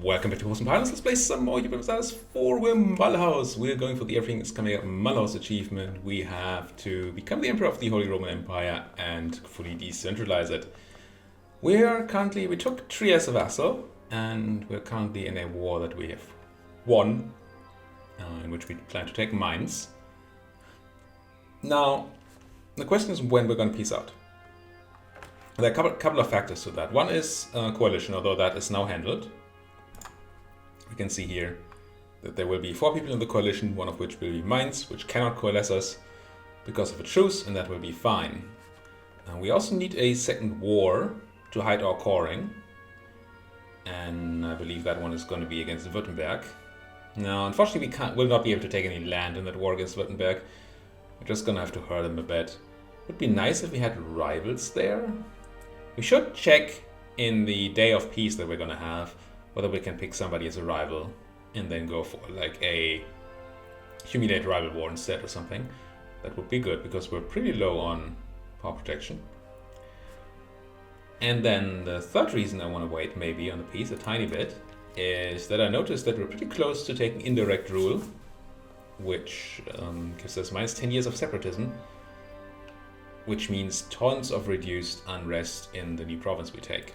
Welcome back to Horse and Pilots. Let's play some more Europa Universalis IV. We're Mulhouse. We're going for the Everything is Coming Up Mulhouse achievement. We have to become the Emperor of the Holy Roman Empire and fully decentralize it. We took Trier as a vassal, and we're currently in a war that we have won, in which we plan to take Mainz. Now, the question is when we're going to peace out. There are a couple of factors to that. One is coalition, although that is now handled. We can see here that there will be 4 people in the coalition, one of which will be Mainz, which cannot coalesce us because of a truce, and that will be fine. We also need a second war to hide our coring, and I believe that one is going to be against Württemberg. Now, unfortunately, we'll not be able to take any land in that war against Württemberg. We're just going to have to hurt them a bit. It would be nice if we had rivals there. We should check in the day of peace that we're going to have whether we can pick somebody as a rival and then go for like a humiliate rival war instead or something. That would be good because we're pretty low on power protection. And then the third reason I want to wait maybe on the peace a tiny bit is that I noticed that we're pretty close to taking indirect rule, which gives us minus 10 years of separatism, which means tons of reduced unrest in the new province we take.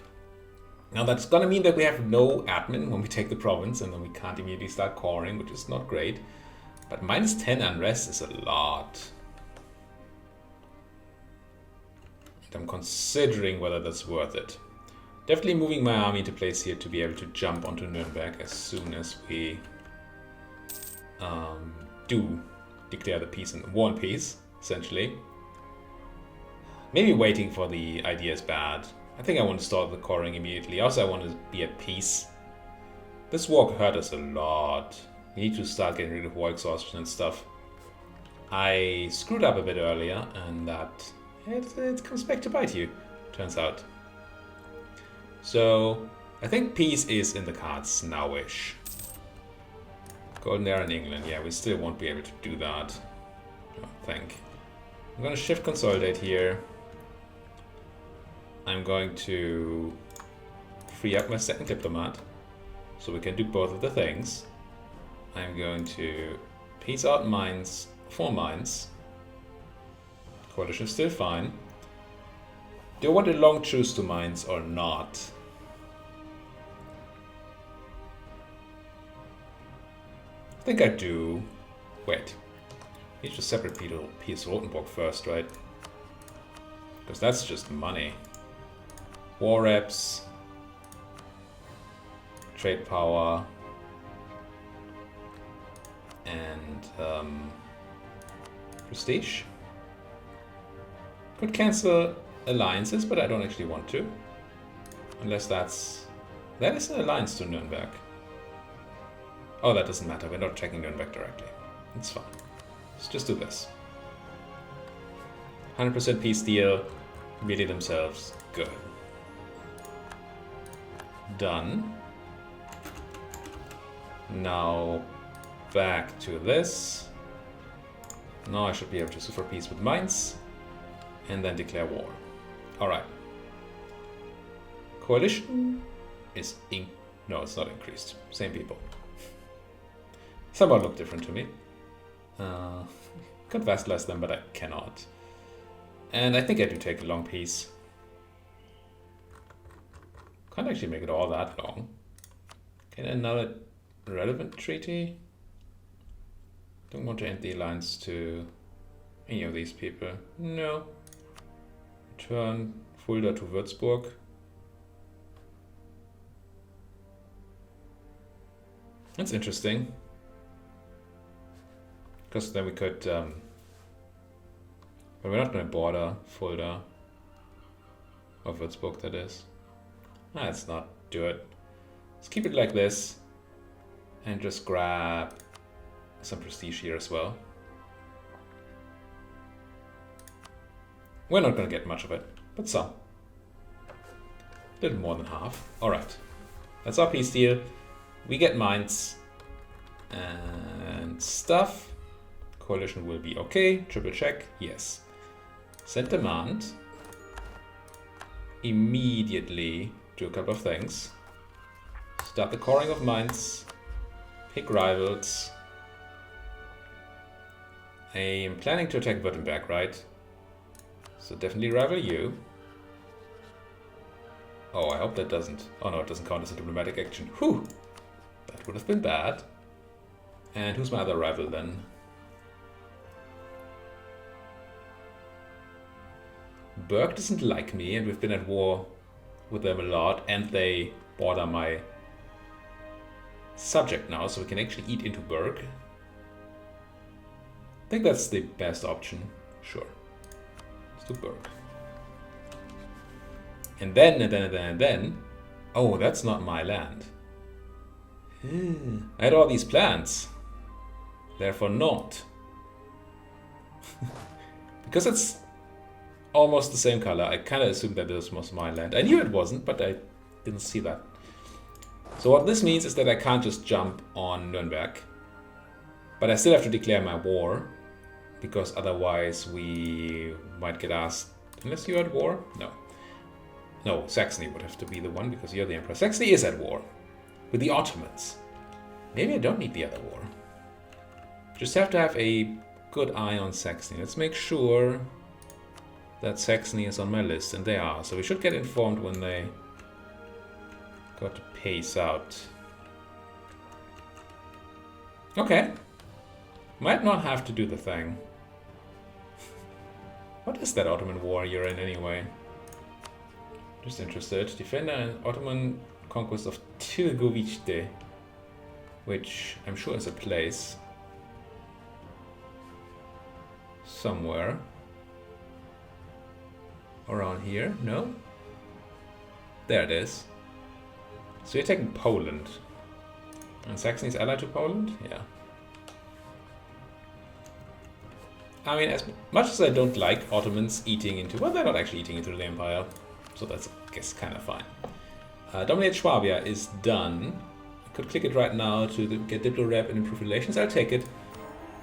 Now that's gonna mean that we have no admin when we take the province, and then we can't immediately start coring, which is not great. But minus 10 unrest is a lot. And I'm considering whether that's worth it. Definitely moving my army into place here to be able to jump onto Nuremberg as soon as we do declare the peace and war and peace, essentially. Maybe waiting for the idea is bad. I think I want to start the coring immediately. Also, I want to be at peace. This war hurt us a lot. We need to start getting rid of war exhaustion and stuff. I screwed up a bit earlier, and that it comes back to bite you, turns out. So, I think peace is in the cards now-ish. Golden Era in England. Yeah, we still won't be able to do that, I don't think. I'm going to shift consolidate here. I'm going to free up my second diplomat so we can do both of the things. I'm going to peace out Mainz for Mainz. Coalition is still fine. Do I want a long truce to Mainz or not? I think I do. Wait. I need to separate Piers Rotenburg first, right? Because that's just money. War reps, trade power, and prestige. Could cancel alliances, but I don't actually want to. Unless that is an alliance to Nuremberg. Oh, that doesn't matter. We're not checking Nuremberg directly. It's fine. Let's just do this. 100% peace deal. Really themselves. Good. Done. Now back to this. Now I should be able to sue for peace with Mainz and then declare war. Alright. Coalition is no, it's not increased. Same people. Somehow look different to me. Could vassalize them, but I cannot. And I think I do take a long peace. Can't actually make it all that long. Can another relevant treaty? Don't want to end the alliance to any of these people. No. Return Fulda to Würzburg. That's interesting. Because then we could... but we're not going to border Fulda. Or Würzburg, that is. Let's not do it. Let's keep it like this. And just grab some prestige here as well. We're not going to get much of it, but some. A little more than half. Alright. That's our peace deal. We get Mainz. And stuff. Coalition will be okay. Triple check. Yes. Send demand. Immediately do a couple of things. Start the coring of mines. Pick rivals. I'm planning to attack Württemberg, right? So definitely rival you. Oh, I hope that doesn't. Oh no, it doesn't count as a diplomatic action. Whew! That would have been bad. And who's my other rival then? Berg doesn't like me, and we've been at war with them a lot, and they border my subject now, so we can actually eat into Berg. I think that's the best option. Sure. Let's do Berg. And then... Oh, that's not my land. I had all these plans. Therefore not. Because it's almost the same color, I kind of assumed that this was my land. I knew it wasn't, but I didn't see that. So what this means is that I can't just jump on Nuremberg. But I still have to declare my war. Because otherwise we might get asked... Unless you're at war? No. No, Saxony would have to be the one because you're the emperor. Saxony is at war. With the Ottomans. Maybe I don't need the other war. Just have to have a good eye on Saxony. Let's make sure that Saxony is on my list, and they are. So we should get informed when they got to pace out. Okay. Might not have to do the thing. What is that Ottoman war you're in anyway? Just interested. Defender and Ottoman conquest of Tirgoviste, which I'm sure is a place somewhere around here. No? There it is. So you're taking Poland. And Saxony's allied to Poland? Yeah. I mean, as much as I don't like Ottomans eating into... Well, they're not actually eating into the empire. So that's, I guess, kind of fine. Dominate Swabia is done. I could click it right now to get Diplo Rep and improve relations. I'll take it.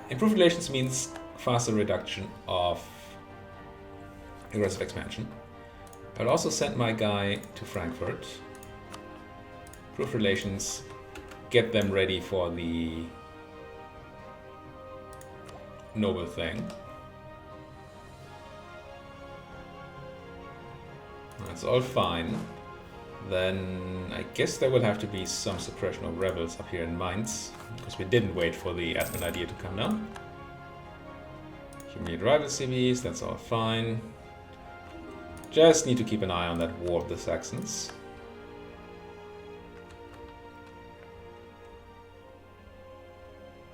Improve relations means faster reduction of aggressive expansion. I'll also send my guy to Frankfurt. Improve relations. Get them ready for the noble thing. That's all fine. Then I guess there will have to be some suppression of rebels up here in Mainz, because we didn't wait for the admin idea to come down. Humiliate rival cities, that's all fine. Just need to keep an eye on that war of the Saxons.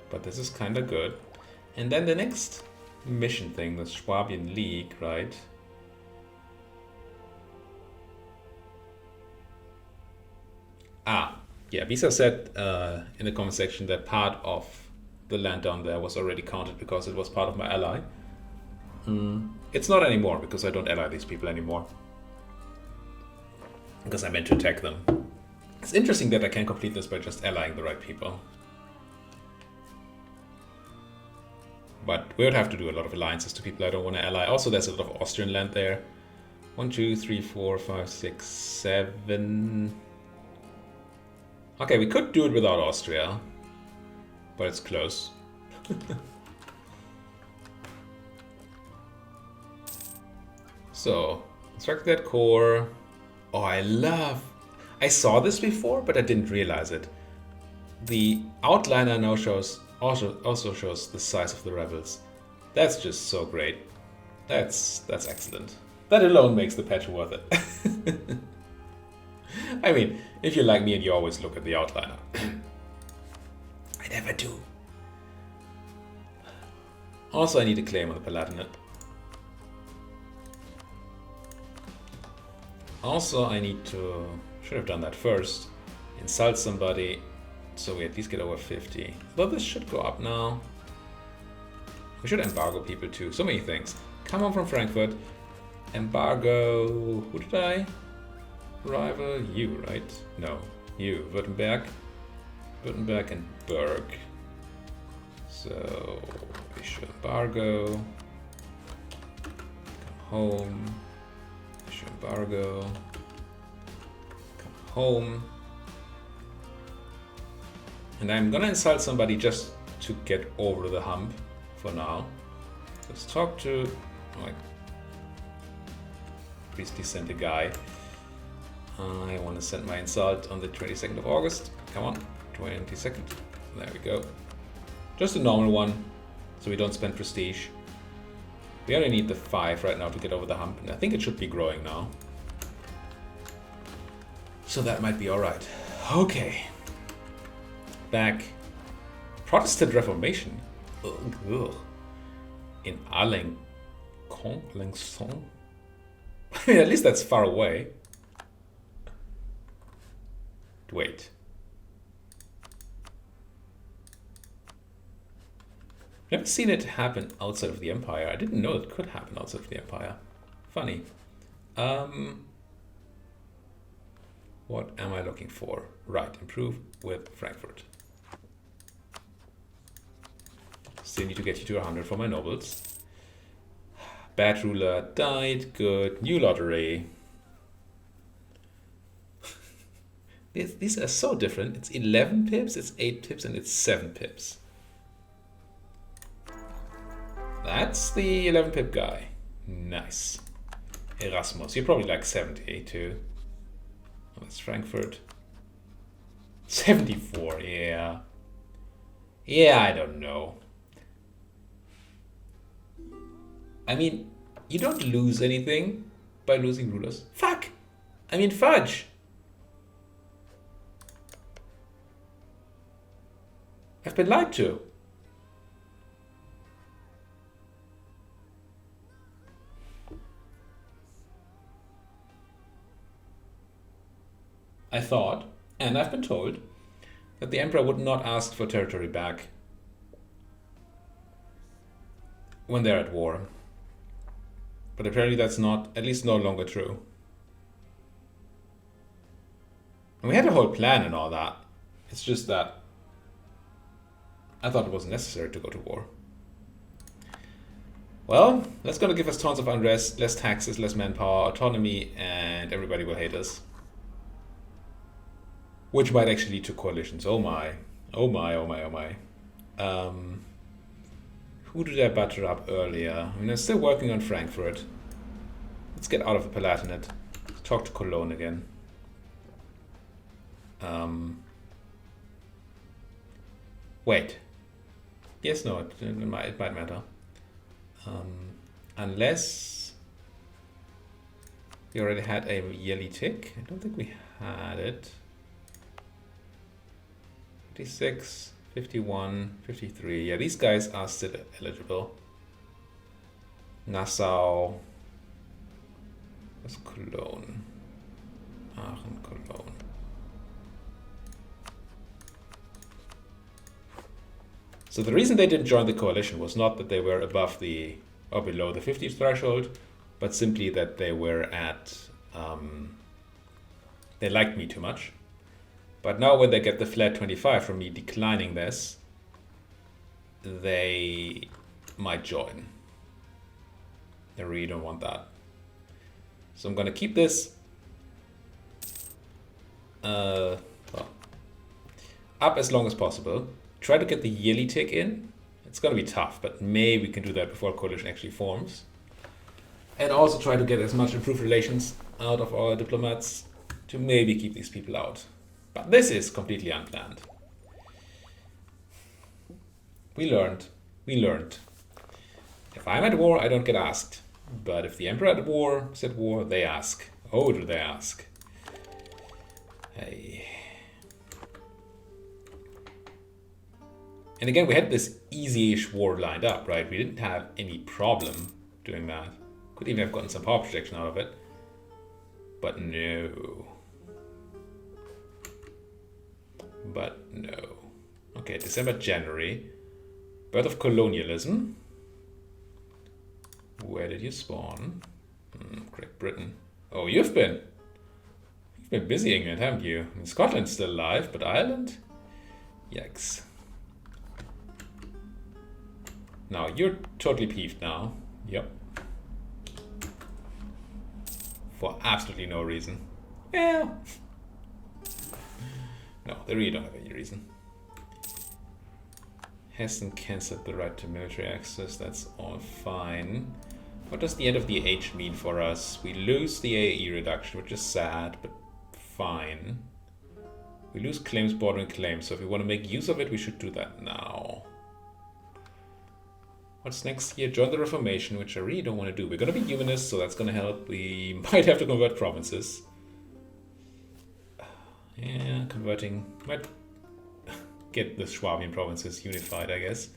But this is kinda good. And then the next mission thing, the Swabian League, right? Yeah, Visa said in the comment section that part of the land down there was already counted because it was part of my ally. It's not anymore because I don't ally these people anymore. Because I meant to attack them. It's interesting that I can complete this by just allying the right people. But we would have to do a lot of alliances to people I don't want to ally. Also, there's a lot of Austrian land there. 1, 2, 3, 4, 5, 6, 7... Okay, we could do it without Austria, but it's close. So, construct that core. Oh, I saw this before, but I didn't realize it. The outliner now also shows the size of the rebels. That's just so great. That's excellent. That alone makes the patch worth it. I mean, if you're like me and you always look at the outliner. I never do. Also, I need a claim on the Palatinate. Also, I need to... Should have done that first. Insult somebody, so we at least get over 50. Though this should go up now. We should embargo people too. So many things. Come on from Frankfurt. Embargo... Who did I... rival? You, right? No. You. Württemberg. Württemberg and Berg. So... issue embargo. Come home. Issue embargo. Come home. And I'm gonna insult somebody just to get over the hump for now. Let's talk to like priestly sent a guy. I want to send my insult on the 22nd of August. Come on, 22nd. There we go. Just a normal one, so we don't spend prestige. We only need the 5 right now to get over the hump, and I think it should be growing now. So that might be alright. Okay. Back. Protestant Reformation. Ugh. In Alençon. I mean, at least that's far away. Wait. Never seen it happen outside of the Empire. I didn't know it could happen outside of the Empire. Funny. What am I looking for? Right, improve with Frankfurt. Still need to get you to 100 for my nobles. Bad ruler died. Good. New lottery. These are so different. It's 11 pips, it's 8 pips, and it's 7 pips. That's the 11 pip guy. Nice. Erasmus. You're probably like 70 too. Oh, that's Frankfurt. 74, yeah. Yeah, I don't know. I mean, you don't lose anything by losing rulers. Fuck! I mean, fudge! I've been lied to. I thought, and I've been told, that the Emperor would not ask for territory back when they're at war. But apparently that's not, at least no longer true. And we had a whole plan and all that. It's just that I thought it wasn't necessary to go to war. Well, that's going to give us tons of unrest, less taxes, less manpower, autonomy, and everybody will hate us. Which might actually lead to coalitions. Oh my. Oh my, oh my, oh my. Who did I butter up earlier? I mean, I'm still working on Frankfurt. Let's get out of the Palatinate. Talk to Cologne again. Wait. Yes, no, it might matter. Unless we already had a yearly tick. I don't think we had it. 56, 51, 53. Yeah, these guys are still eligible. Nassau. What's Cologne? Aachen, Cologne. So the reason they didn't join the coalition was not that they were above the or below the 50 threshold, but simply that they were at, they liked me too much. But now when they get the flat 25 from me declining this, they might join. They really don't want that. So I'm going to keep this well, up as long as possible. Try to get the yearly tick in. It's going to be tough, but maybe we can do that before coalition actually forms. And also try to get as much improved relations out of our diplomats to maybe keep these people out. But this is completely unplanned. We learned. If I'm at war, I don't get asked. But if the Emperor is at war, they ask. Oh, do they ask? Hey. And again, we had this easy-ish war lined up, right? We didn't have any problem doing that. Could even have gotten some power projection out of it. But no. Okay, December, January. Birth of colonialism. Where did you spawn? Great Britain. Oh, you've been busy, England, haven't you? I mean, Scotland's still alive, but Ireland? Yikes. Now, you're totally peeved now. Yep. For absolutely no reason. Yeah. No, they really don't have any reason. Hasn't cancelled the right to military access. That's all fine. What does the end of the age mean for us? We lose the AE reduction, which is sad, but fine. We lose claims bordering claims, so if we want to make use of it, we should do that now. What's next here? Join the Reformation, which I really don't want to do. We're going to be humanists, so that's going to help. We might have to convert provinces. Yeah, converting. Might get the Swabian provinces unified, I guess.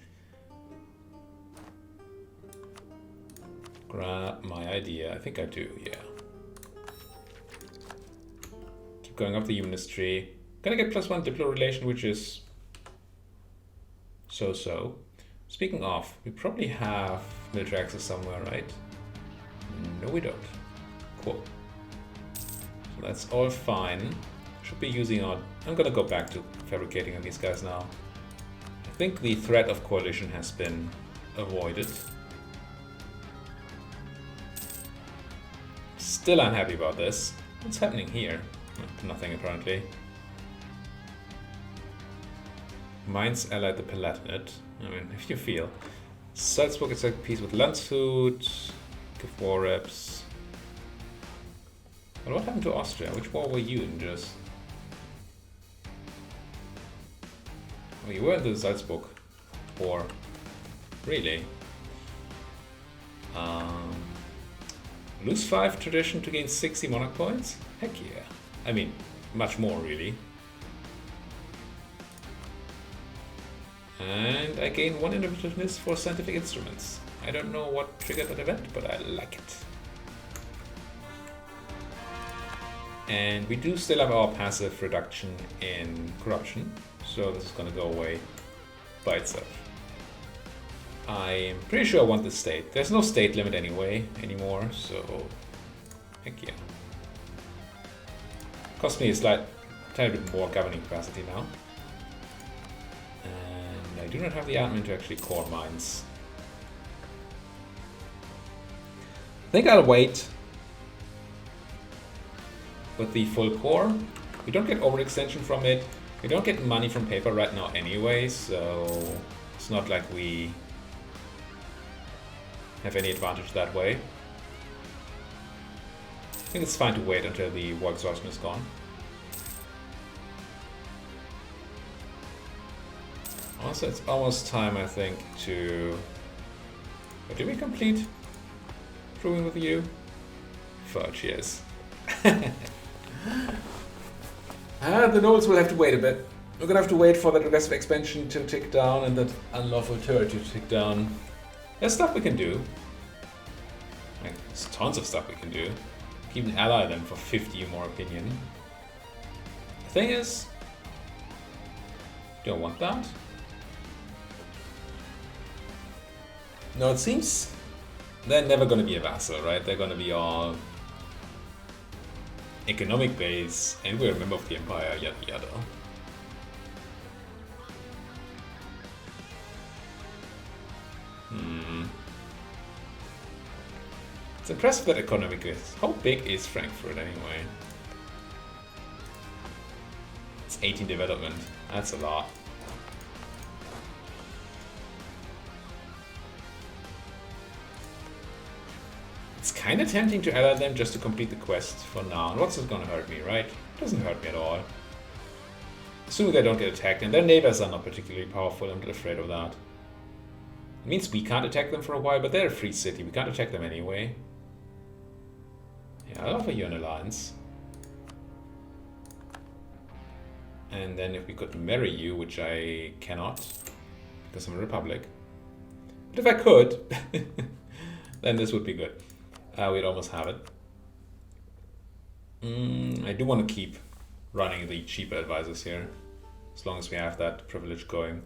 Grab my idea. I think I do, yeah. Keep going up the humanist tree. Gonna get +1 diplo relation, which is so-so. Speaking of, we probably have military access somewhere, right? No, we don't. Cool. So that's all fine. Should be using our... I'm gonna go back to fabricating on these guys now. I think the threat of coalition has been avoided. Still unhappy about this. What's happening here? Nothing apparently. Mainz allied the Palatinate. I mean, if you feel. Salzburg is at peace with Landshut. Give war reps. But what happened to Austria? Which war were you in just? Oh, you were in the Salzburg war. Really? Lose 5 tradition to gain 60 monarch points? Heck yeah. I mean, much more really. And I gain 1 innovativeness for scientific instruments. I don't know what triggered that event, but I like it. And we do still have our passive reduction in corruption, so this is going to go away by itself. I'm pretty sure I want the state. There's no state limit anymore, so heck yeah. Cost me a tiny bit more governing capacity now. And I do not have the admin to actually core mines. I think I'll wait with the full core. We don't get overextension from it. We don't get money from paper right now anyway, so it's not like we have any advantage that way. I think it's fine to wait until the war exhaustion is gone. Also, it's almost time, I think, to... But did we complete Brewing with you? Fudge, yes. The nodes will have to wait a bit. We're gonna have to wait for that aggressive expansion to tick down and that unlawful territory to tick down. There's stuff we can do. Like, there's tons of stuff we can do. Even ally them for 50 more opinion. The thing is, don't want that. No, it seems they're never going to be a vassal, right? They're going to be all economic base, and we're a member of the empire, yada yada. It's impressive that economic is. How big is Frankfurt anyway? It's 18 development. That's a lot. It's kind of tempting to ally them just to complete the quest for now. And what's it gonna hurt me, right? It doesn't hurt me at all. Assuming they don't get attacked, and their neighbors are not particularly powerful, I'm not afraid of that. It means we can't attack them for a while, but they're a free city. We can't attack them anyway. Yeah, I'll offer you an alliance. And then if we could marry you, which I cannot, because I'm a republic. But if I could, then this would be good. We'd almost have it. I do want to keep running the cheaper advisors here, as long as we have that privilege going.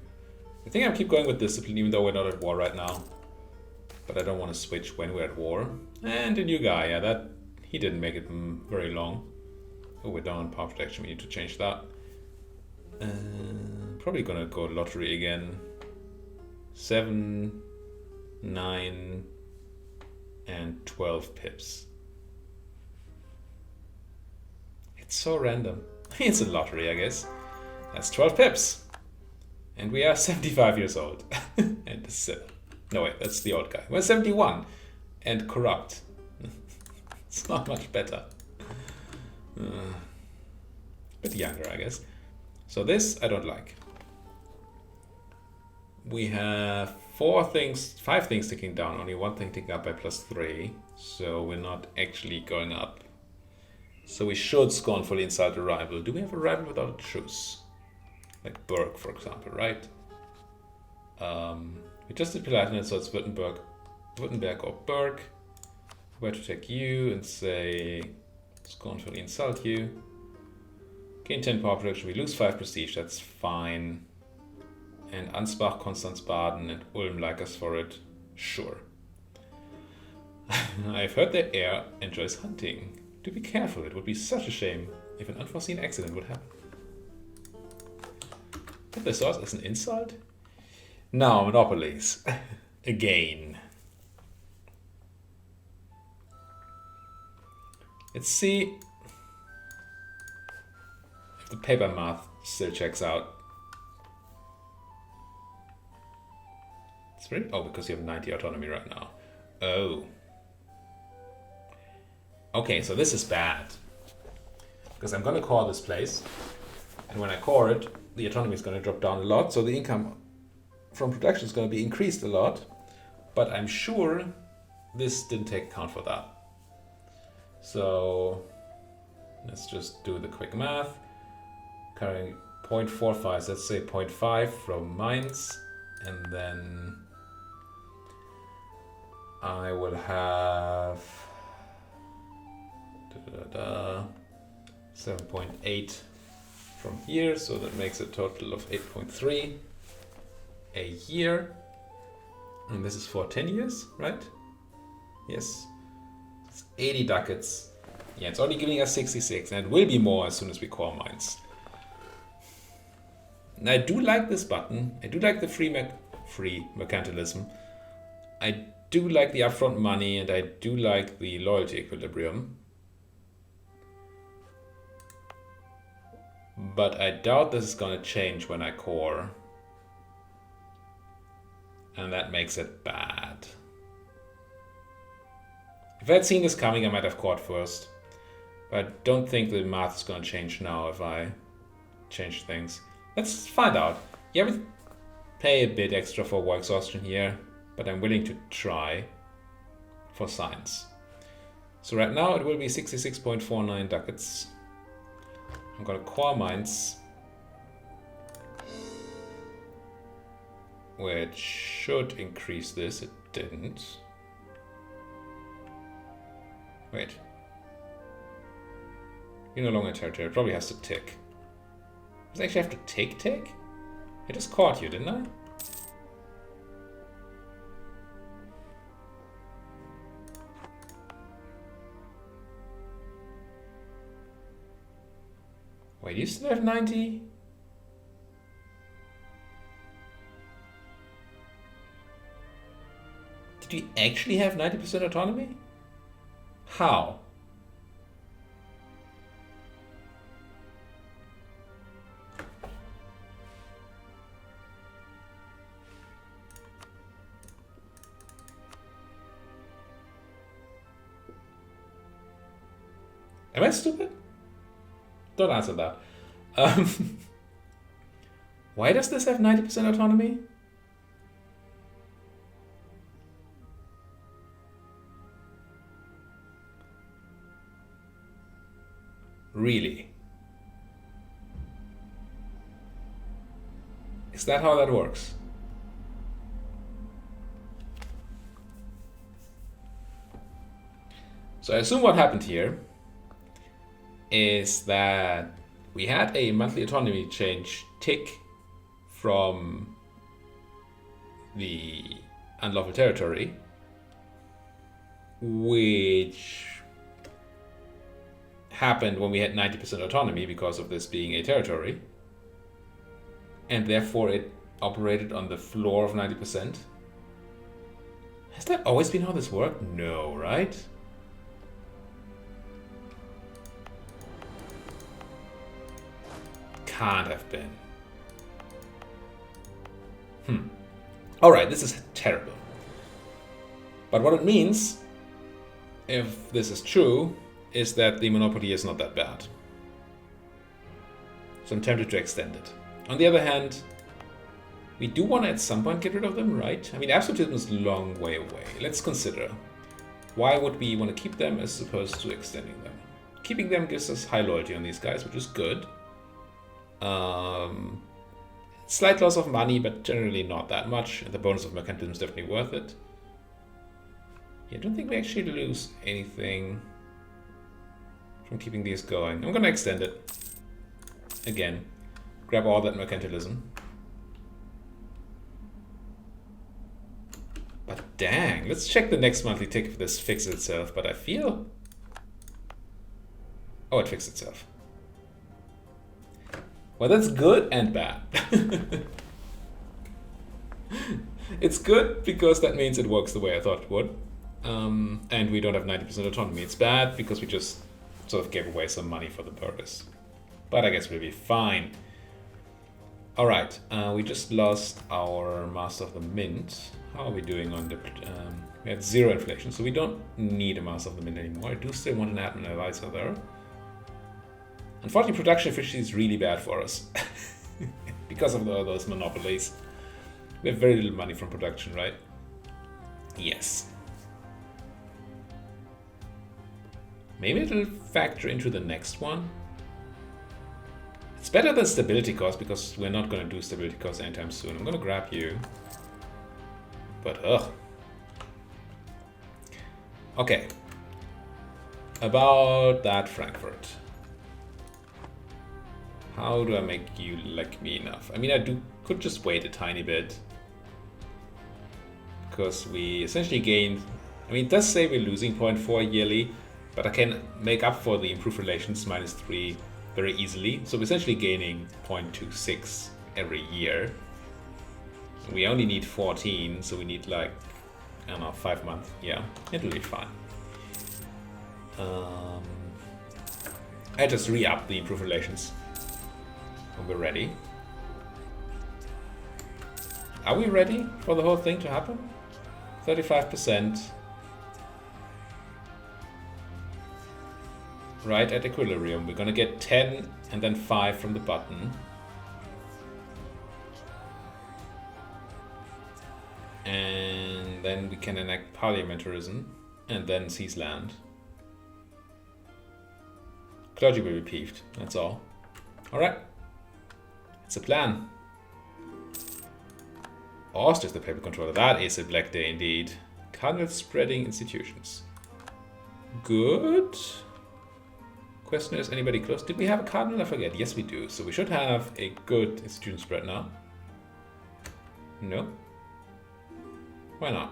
I think I'll keep going with discipline, even though we're not at war right now. But I don't want to switch when we're at war. And the new guy, yeah, he didn't make it very long. Oh, we're down on power protection, we need to change that. Probably gonna go lottery again. 7, 9, and 12 pips. It's so random. It's a lottery, I guess. That's 12 pips. And we are 75 years old. And no, wait, that's the old guy. We're 71 and corrupt. It's not much better. Bit younger, I guess. So this I don't like. We have 5 things ticking down, only 1 thing ticking up by +3. So we're not actually going up. So we should scornfully insult a rival. Do we have a rival without a truce? Like Berg, for example, right? We just did Palatinate, so it's Württemberg or Berg. We're to take you and say, scornfully insult you. Gain 10 power production, we lose 5 prestige, that's fine. And Ansbach, Konstanz-Baden, and Ulm like us for it, sure. I've heard the heir enjoys hunting. Do be careful, it would be such a shame if an unforeseen accident would happen. Put the source as an insult? Now, monopolies. Again. Let's see if the paper math still checks out. It's really, oh, because you have 90 autonomy right now. Oh. Okay, so this is bad. Because I'm going to core this place. And when I core it, the autonomy is going to drop down a lot. So the income from production is going to be increased a lot. But I'm sure this didn't take account for that. So let's just do the quick math. Carrying 0.45, let's say 0.5 from mines. And then I will have 7.8 from here, so that makes a total of 8.3 a year. And this is for 10 years, right? Yes. It's 80 ducats. Yeah, it's only giving us 66, and it will be more as soon as we core mines. And I do like this button. I do like the free mercantilism. I do like the upfront money, and I do like the loyalty equilibrium. But I doubt this is going to change when I core. And that makes it bad. If I had seen this coming, I might have cored first. But I don't think the math is going to change now if I change things. Let's find out. Yeah, we pay a bit extra for war exhaustion here, but I'm willing to try for science. So right now it will be 66.49 ducats. I'm going to core mines, which should increase this. It didn't. Wait. You're no longer in territory. It probably has to tick. Does it actually have to tick? I just caught you, didn't I? Wait, you still have 90? Did you actually have 90% autonomy? How? Am I stupid? Don't answer that. Why does this have 90% autonomy? Really? Is that how that works? So I assume what happened here is that we had a monthly autonomy change tick from the unlawful territory, which happened when we had 90% autonomy because of this being a territory, and therefore it operated on the floor of 90%. Has that always been how this worked? No, right? Can't have been. Alright, this is terrible. But what it means, if this is true, is that the monopoly is not that bad. So I'm tempted to extend it. On the other hand, we do want to at some point get rid of them, right? I mean, absolutism is a long way away. Let's consider. Why would we want to keep them as opposed to extending them? Keeping them gives us high loyalty on these guys, which is good. Slight loss of money, but generally not that much. The bonus of mercantilism is definitely worth it. Yeah, I don't think we actually lose anything from keeping these going. I'm going to extend it. Again, grab all that mercantilism. But dang, let's check the next monthly tick if this fixes itself. But I feel... Oh, it fixed itself. Well, that's good and bad. It's good because that means it works the way I thought it would. And we don't have 90% autonomy. It's bad because we just sort of gave away some money for the purpose. But I guess we'll be fine. Alright, we just lost our Master of the Mint. How are we doing on the... we had 0 inflation, so we don't need a Master of the Mint anymore. I do still want an admin advisor there. Unfortunately, production efficiency is really bad for us. Because of those monopolies. We have very little money from production, right? Yes. Maybe it'll factor into the next one. It's better than stability cost because we're not going to do stability cost anytime soon. I'm going to grab you. But ugh. Okay. About that Frankfurt. How do I make you like me enough? I mean, could just wait a tiny bit. Because we essentially gained... I mean, it does say we're losing 0.4 yearly, but I can make up for the improved relations -3 very easily. So we're essentially gaining 0.26 every year. We only need 14, so we need like, I don't know, 5 months. Yeah, it'll be fine. I just re-up the improved relations when we're ready. Are we ready for the whole thing to happen? 35%. Right at equilibrium. We're gonna get 10 and then 5 from the button. And then we can enact parliamentarism and then seize land. Clergy will be peeved, that's all. Alright. It's a plan. Austria's the paper controller. That is a black day indeed. Cardinal spreading institutions. Good. Question is, anybody close? Did we have a cardinal? I forget. Yes, we do. So we should have a good institution spread now. No. Why not?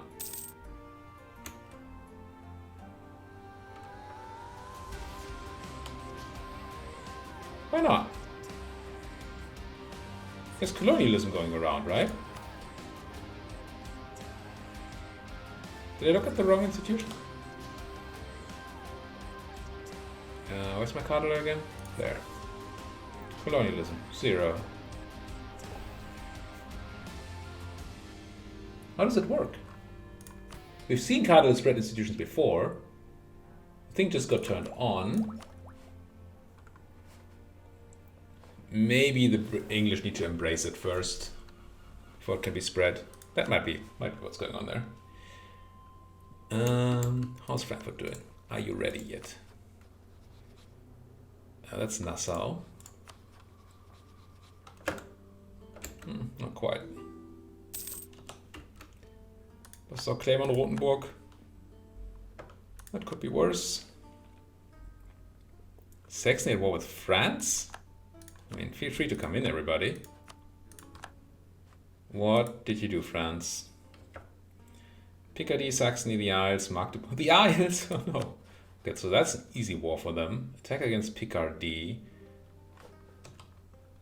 Why not? There's colonialism going around, right? Did I look at the wrong institution? Where's my cardinal again? There. Colonialism, 0. How does it work? We've seen cardinal spread institutions before. The thing just got turned on. Maybe the English need to embrace it first before it can be spread. That might be what's going on there. How's Frankfurt doing? Are you ready yet? That's Nassau. Not quite. That's our claim on Rothenburg. That could be worse. Saxony at war with France? I mean, feel free to come in, everybody. What did you do, France? Picardy, Saxony, the Isles, Magdeburg. The Isles? Oh no. Okay, so that's an easy war for them. Attack against Picardy.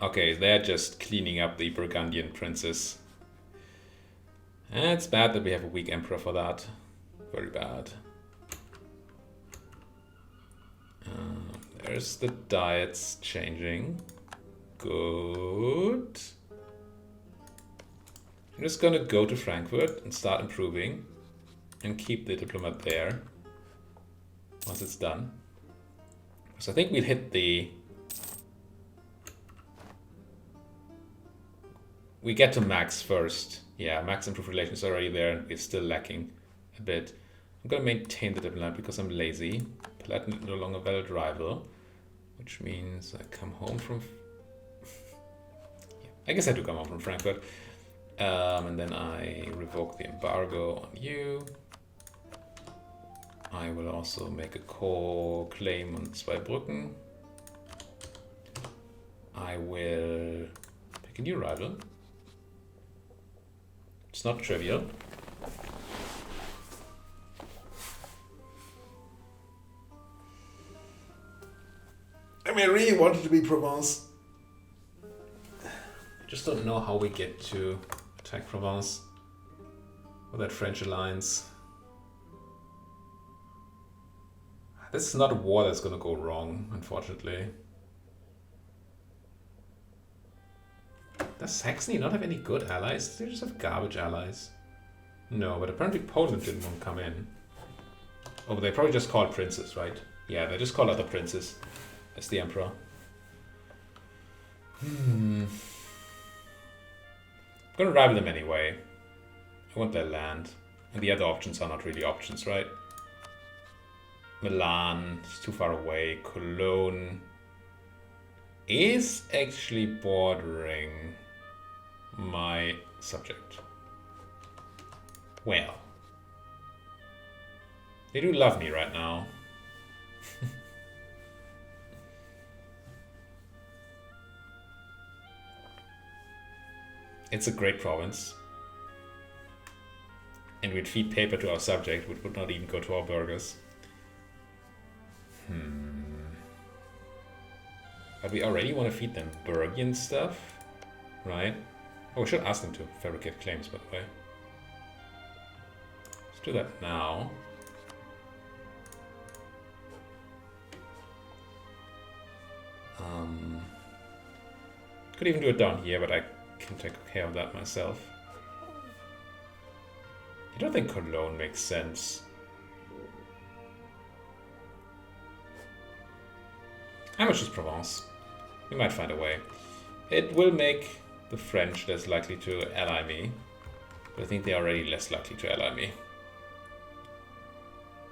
Okay, they're just cleaning up the Burgundian princes. And it's bad that we have a weak emperor for that. Very bad. There's the diets changing. Good. I'm just gonna go to Frankfurt and start improving and keep the diplomat there once it's done. So I think we'll hit the... We get to max first. Yeah, max improved relations already there, and we're still lacking a bit. I'm gonna maintain the diplomat because I'm lazy. Palatinate no longer valid rival, which means I come home from... yeah, I guess I do come home from Frankfurt. And then I revoke the embargo on you. I will also make a core claim on Zweibrücken. I will pick a new rival. It's not trivial. I mean, I really wanted to be Provence. I just don't know how we get to attack Provence with that French alliance. This is not a war that's gonna go wrong, unfortunately. Does Saxony not have any good allies? They just have garbage allies. No, but apparently Poland didn't want to come in. Oh, but they probably just called princes, right? Yeah, they just call other princes as the emperor. I'm gonna rival them anyway. I want their land. And the other options are not really options, right? Milan is too far away. Cologne is actually bordering my subject. Well, they do love me right now. It's a great province. And we'd feed paper to our subject, which would not even go to our burghers. But we already want to feed them Burgundian stuff, right? Oh, we should ask them to fabricate claims, by the way. Let's do that now. Could even do it down here, but I can take care of that myself. I don't think Cologne makes sense. How much is Provence? We might find a way. It will make the French less likely to ally me, but I think they're already less likely to ally me.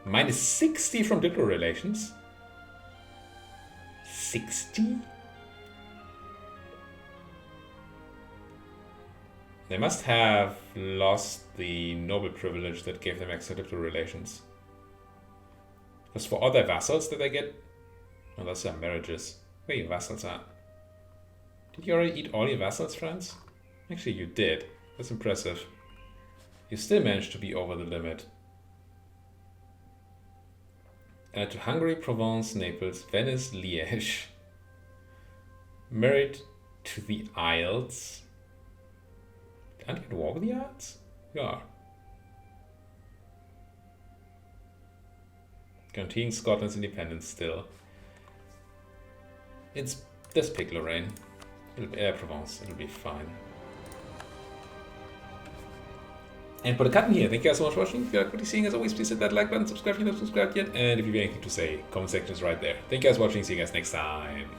Minus 60 from diplo relations? 60? They must have lost the noble privilege that gave them extra diplo relations. Because for all their vassals that they get... Oh, that's their marriages. Where your vassals at? Did you already eat all your vassals, friends? Actually, you did. That's impressive. You still managed to be over the limit. To Hungary, Provence, Naples, Venice, Liège. Married to the Isles. Aren't you at war with the Isles? You are. Guaranteeing Scotland's independence still. It's this pick Lorraine. It'll be Provence. It'll be fine. And put a cut in here. Thank you guys so much for watching. If you like what you're seeing, as always, please hit that like button, subscribe if you haven't subscribed yet, and if you have anything to say, comment section is right there. Thank you guys for watching. See you guys next time.